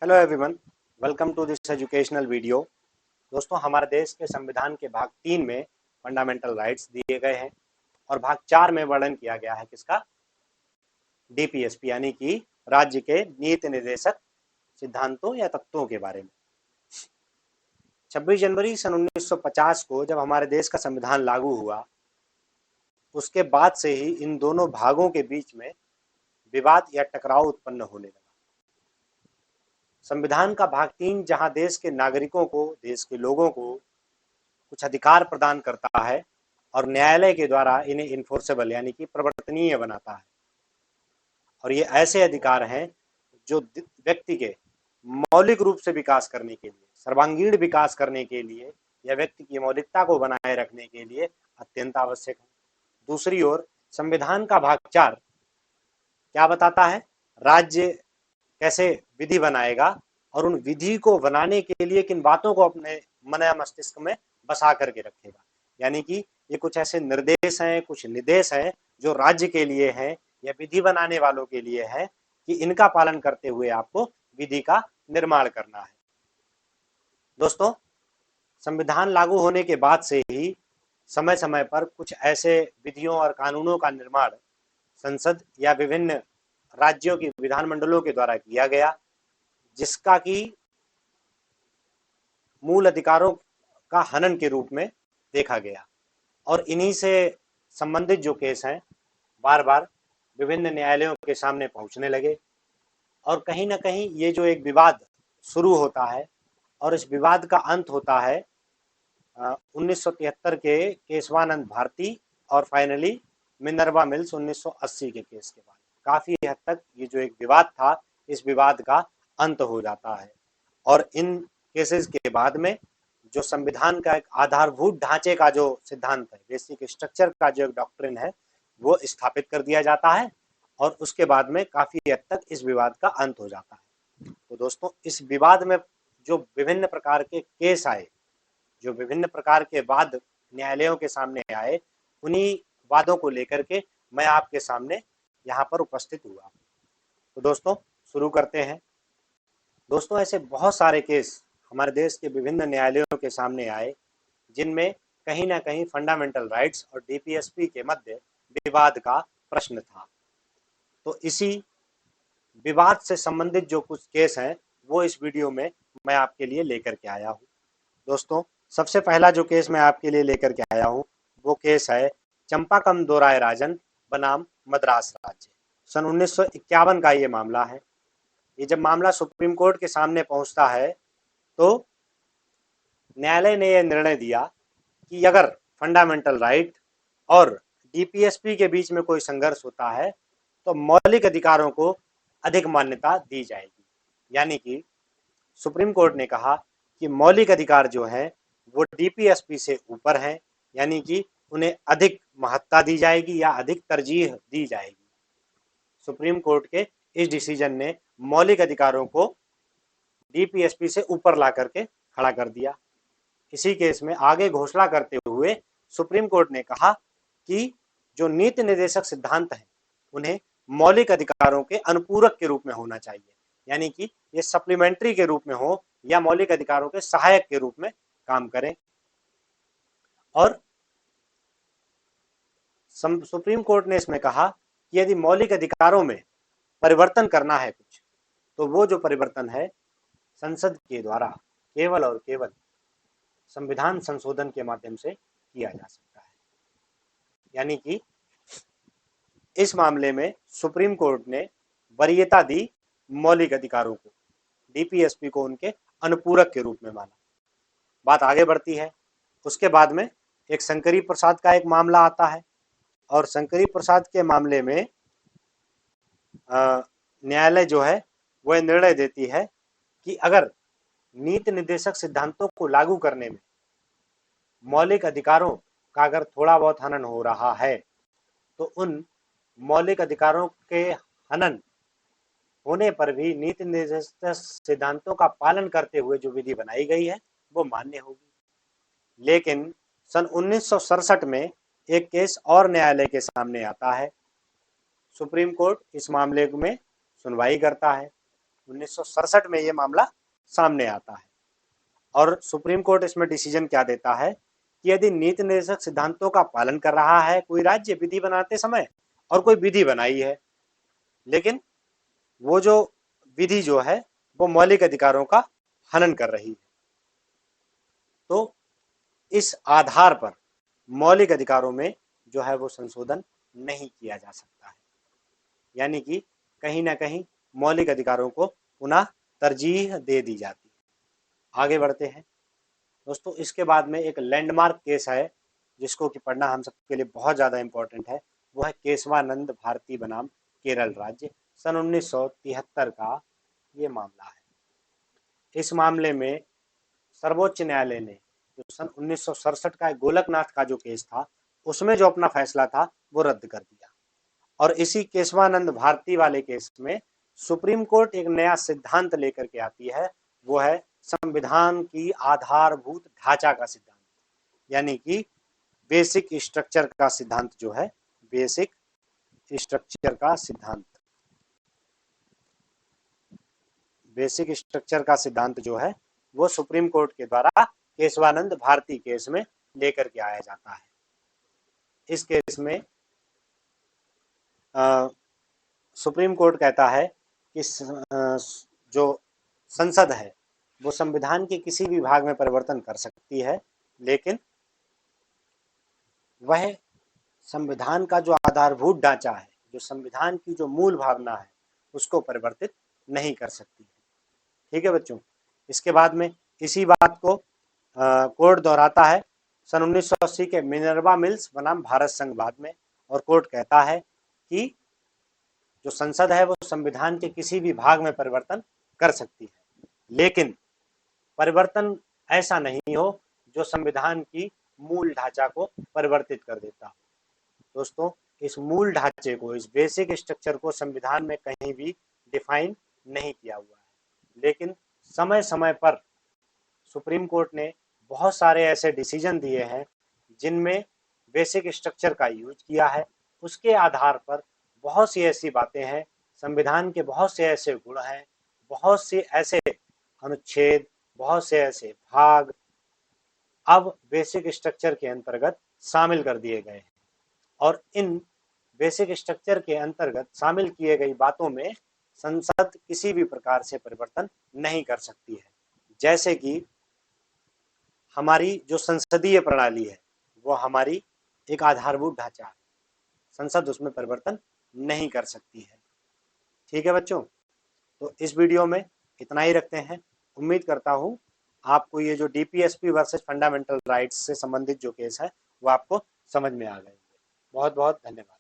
Hello everyone, welcome to this educational video. दोस्तों, हमारे देश के संविधान के भाग 3 में फंडामेंटल राइट्स दिए गए हैं और भाग 4 में वर्णन किया गया है किसका? डीपीएसपी यानी कि राज्य के नीति निर्देशक सिद्धांतों या तत्वों के बारे में। 26 जनवरी सन 1950 को जब हमारे देश का संविधान लागू हुआ, उसके बाद से ही इन दोनों भागों के बीच में विवाद या टकराव उत्पन्न होने लगा। संविधान का भाग 3 जहां देश के नागरिकों को, देश के लोगों को कुछ अधिकार प्रदान करता है और न्यायालय के द्वारा इन्हें इन्फोर्सेबल यानी कि प्रवर्तनीय बनाता है। और ये ऐसे अधिकार हैं जो व्यक्ति के मौलिक रूप से विकास करने के लिए, सर्वांगीण विकास करने के लिए या व्यक्ति की मौलिकता को बनाए रखने के लिए अत्यंत आवश्यक है। दूसरी ओर संविधान का भाग 4 क्या बताता है? राज्य कैसे विधि बनाएगा और उन विधि को बनाने के लिए किन बातों को अपने मन या मस्तिष्क में बसा करके रखेगा। यानी कि ये कुछ ऐसे निर्देश हैं, कुछ निर्देश हैं जो राज्य के लिए हैं या विधि बनाने वालों के लिए है कि इनका पालन करते हुए आपको विधि का निर्माण करना है। दोस्तों, संविधान लागू होने के बाद से ही समय समय पर कुछ ऐसे विधियों और कानूनों का निर्माण संसद या विभिन्न राज्यों की विधानमंडलों के द्वारा किया गया, जिसका कि मूल अधिकारों का हनन के रूप में देखा गया। और इन्हीं से संबंधित जो केस हैं बार बार विभिन्न न्यायालयों के सामने पहुंचने लगे और कहीं ना कहीं ये जो एक विवाद शुरू होता है और इस विवाद का अंत होता है 1973 के केशवानंद भारती और फाइनली मिनर्वा मिल्स 1980 के केस के बाद काफी हद तक ये जो एक विवाद था, इस विवाद का अंत हो जाता है। और इन केसेस के बाद में जो संविधान का एक आधारभूत ढांचे का जो सिद्धांत है, बेसिक स्ट्रक्चर का जो एक डॉक्ट्रिन है, वो स्थापित कर दिया जाता है और उसके बाद में काफी हद तक इस विवाद का अंत हो जाता है। तो दोस्तों, इस विवाद में जो विभिन्न प्रकार के केस आए, जो विभिन्न प्रकार के वाद न्यायालयों के सामने आए, उन्हीं वादों को लेकर के मैं आपके सामने यहाँ पर उपस्थित हुआ। तो दोस्तों, शुरू करते हैं। दोस्तों, ऐसे बहुत सारे केस हमारे देश के विभिन्न न्यायालयों के सामने आए जिनमें कहीं ना कहीं फंडामेंटल राइट्स और डीपीएसपी के मध्य विवाद का प्रश्न था। तो इसी विवाद से संबंधित जो कुछ केस हैं वो इस वीडियो में मैं आपके लिए लेकर के आया हूँ। दोस्तों, सबसे पहला जो केस मैं आपके लिए लेकर के आया हूँ वो केस है चंपाकम दोराय राजन बनाम मद्रास राज्य। सन 1951 का ये मामला है। ये जब मामला सुप्रीम कोर्ट के सामने पहुंचता है तो न्यायालय ने यह निर्णय दिया कि अगर फंडामेंटल राइट और डीपीएसपी के बीच में कोई संघर्ष होता है तो मौलिक अधिकारों को अधिक मान्यता दी जाएगी। यानी कि सुप्रीम कोर्ट ने कहा कि मौलिक अधिकार जो है वो डीपीएसपी से ऊपर हैं, यानी कि उन्हें अधिक महत्ता दी जाएगी या अधिक तरजीह दी जाएगी। सुप्रीम कोर्ट के इस डिसीजन ने मौलिक अधिकारों को डीपीएसपी से ऊपर ला करके खड़ा कर दिया। इसी केस में आगे घोषणा करते हुए सुप्रीम कोर्ट ने कहा कि जो नीति निर्देशक सिद्धांत हैं उन्हें मौलिक अधिकारों के अनुपूरक के रूप में होना चाहिए, यानी कि ये सप्लीमेंट्री के रूप में हो या मौलिक अधिकारों के सहायक के रूप में काम करें। और सुप्रीम कोर्ट ने इसमें कहा कि यदि मौलिक अधिकारों में परिवर्तन करना है कुछ, तो वो जो परिवर्तन है संसद के द्वारा केवल और केवल संविधान संशोधन के माध्यम से किया जा सकता है। यानी कि इस मामले में सुप्रीम कोर्ट ने वरीयता दी मौलिक अधिकारों को, डीपीएसपी को उनके अनुपूरक के रूप में माना। बात आगे बढ़ती है। उसके बाद में एक शंकरी प्रसाद का एक मामला आता है और शंकरी प्रसाद के मामले में न्यायालय जो है वह निर्णय देती है कि अगर नीति निर्देशक सिद्धांतों को लागू करने में मौलिक अधिकारों का अगर थोड़ा बहुत हनन हो रहा है तो उन मौलिक अधिकारों के हनन होने पर भी नीति निर्देशक सिद्धांतों का पालन करते हुए जो विधि बनाई गई है वो मान्य होगी। लेकिन सन 1967 में एक केस और न्यायालय के सामने आता है। सुप्रीम कोर्ट इस मामले में सुनवाई करता है 1967 में ये मामला सामने आता है। और सुप्रीम कोर्ट इसमें डिसीजन क्या देता है कि यदि नीति निर्देशक सिद्धांतों का पालन कर रहा है कोई राज्य विधि बनाते समय, और कोई विधि बनाई है लेकिन वो जो विधि जो है वो मौलिक अधिकारों का हनन कर रही है, तो इस आधार पर मौलिक अधिकारों में जो है वो संशोधन नहीं किया जा सकता है, यानी कि कहीं ना कहीं मौलिक अधिकारों को पुनः तरजीह दे दी जाती है। आगे बढ़ते हैं दोस्तों। इसके बाद में एक लैंडमार्क केस है जिसको कि पढ़ना हम सबके लिए बहुत ज़्यादा इम्पोर्टेंट है, वो है केशवानंद भारती बनाम केरल राज्य, सन 1973 का ये मामला है। इस मामले में सर्वोच्च न्यायालय ने जो सन 1967 का गोलकनाथ का जो केस था उसमें जो अपना फैसला था वो रद्द कर दिया, और इसी केशवानंद भारती वाले केस में सुप्रीम कोर्ट एक नया सिद्धांत लेकर के आती है, वो है संविधान की आधारभूत ढांचा का सिद्धांत, यानी कि बेसिक स्ट्रक्चर का सिद्धांत जो है, बेसिक स्ट्रक्चर का सिद्धांत, बेसिक स्ट्रक्चर का सिद्धांत जो है वो सुप्रीम कोर्ट के द्वारा केशवानंद भारती केस में लेकर के आया जाता है। इस केस में सुप्रीम कोर्ट कहता है कि जो संसद है वो संविधान के किसी भी भाग में परिवर्तन कर सकती है, लेकिन वह संविधान का जो आधारभूत ढांचा है, जो संविधान की जो मूल भावना है, उसको परिवर्तित नहीं कर सकती है। ठीक है बच्चों। इसके बाद में इसी बात को कोर्ट दोहराता है सन 1980 के मिनर्वा मिल्स बनाम भारत संघ बाद में, और कोर्ट कहता है कि जो संसद है वो संविधान के किसी भी भाग में परिवर्तन कर सकती है, लेकिन परिवर्तन ऐसा नहीं हो जो संविधान की मूल ढांचा को परिवर्तित कर देता। दोस्तों, इस मूल ढांचे को, इस बेसिक स्ट्रक्चर को संविधान में कहीं भी डिफाइन नहीं किया हुआ है, लेकिन समय समय पर सुप्रीम कोर्ट ने बहुत सारे ऐसे डिसीजन दिए हैं जिनमें बेसिक स्ट्रक्चर का यूज किया है। उसके आधार पर बहुत सी ऐसी बातें हैं, संविधान के बहुत से ऐसे गुण हैं, बहुत से ऐसे अनुच्छेद, बहुत से ऐसे भाग अब बेसिक स्ट्रक्चर के अंतर्गत शामिल कर दिए गए हैं, और इन बेसिक स्ट्रक्चर के अंतर्गत शामिल किए गई बातों में संसद किसी भी प्रकार से परिवर्तन नहीं कर सकती है। जैसे कि हमारी जो संसदीय प्रणाली है वो हमारी एक आधारभूत ढांचा है, संसद उसमें परिवर्तन नहीं कर सकती है। ठीक है बच्चों, तो इस वीडियो में इतना ही रखते हैं। उम्मीद करता हूँ आपको ये जो डीपीएसपी वर्सेस फंडामेंटल राइट्स से संबंधित जो केस है वो आपको समझ में आ गए। बहुत बहुत धन्यवाद।